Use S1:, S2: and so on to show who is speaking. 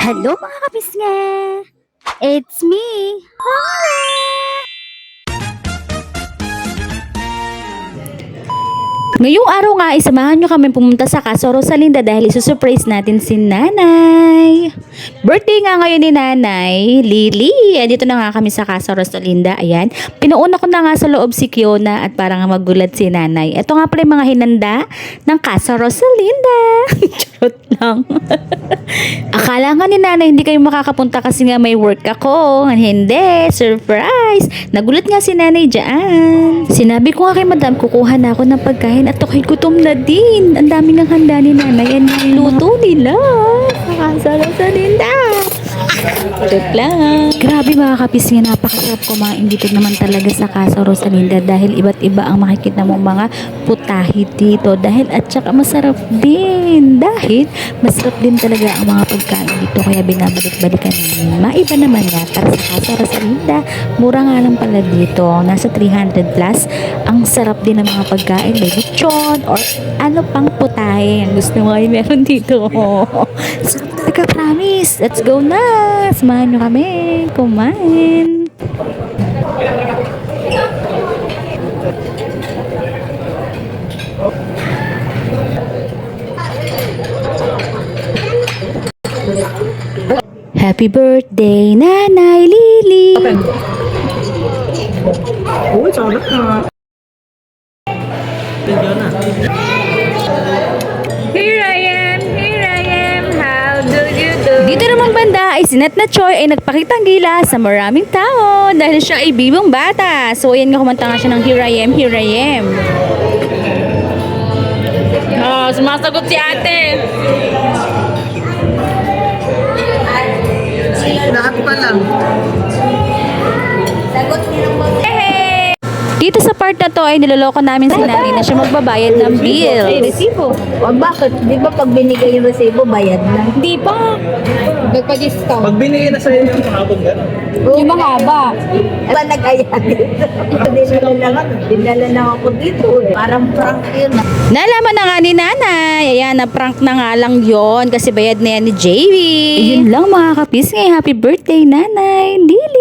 S1: Hello mga kapisnga! It's me! Ngayong araw nga, isamahan nyo kami pumunta sa Casa Rosalinda dahil isusurprise natin si Nanay. Birthday nga ngayon ni Nanay, Lily. Dito na nga kami sa Casa Rosalinda. Ayan, pinuuna ko na nga sa loob si Kiona at parang magulat si Nanay. Ito nga pala yung mga hinanda ng Casa Rosalinda. Charot lang. Akala nga ni Nanay hindi kayo makakapunta kasi nga may work ako. Hindi, surprise. Nagulat nga si Nanay dyan. Sinabi ko nga kay Madam, kukuha na ako ng pagkain at ako'y gutom na din. Ang dami ng handa ni Nanay. Ang luto nila. Sa Casa Rosalinda. Joke lang. Grabe mga kapis nga, napakasarap kumain dito naman talaga sa Casa Rosalinda dahil iba't iba ang makikita mong mga putahe dito dahil at saka masarap din dahil masarap din talaga ang mga pagkain dito kaya binabalik-balikan namin. Maiba naman nga para sa Casa Rosalinda, mura nga lang pala dito, nasa 300 plus. Ang sarap din ng mga pagkain, may lechon or ano pang putahe ang gusto mo ay meron dito. Sarap talaga, promise. Let's go na! Samahan nyo kami kumain. Happy birthday, Nanay Lily!
S2: Uy, sarap na.
S1: Here I am, how do you do? Dito namang banda ay si Nat na Choi ay nagpakitang gila sa maraming tao dahil siya ay bibong bata. So ayan nga, kumanta nga siya ng Here I am, Here I am. Oh, sumasagot si ate.
S2: Lahat pa lang.
S1: Dito sa part na to ay niloloko namin si Nani na siya magbabayad ng bill.
S3: Resibo. O bakit? Di ba pag binigay yung resibo, bayad na?
S1: Hindi pa.
S3: Nagpa-discount.
S2: Pag binigay na sa'yo yung pakabog ka.
S3: Yung mahaba. Ba nag-aya dito? Dinala na ako dito eh. Parang prank yun.
S1: Nalaman na nga ni Nanay. Ayan, na-prank na nga lang yon kasi bayad na yan ni JV. Yun lang mga kapis. Happy birthday, Nanay Lily.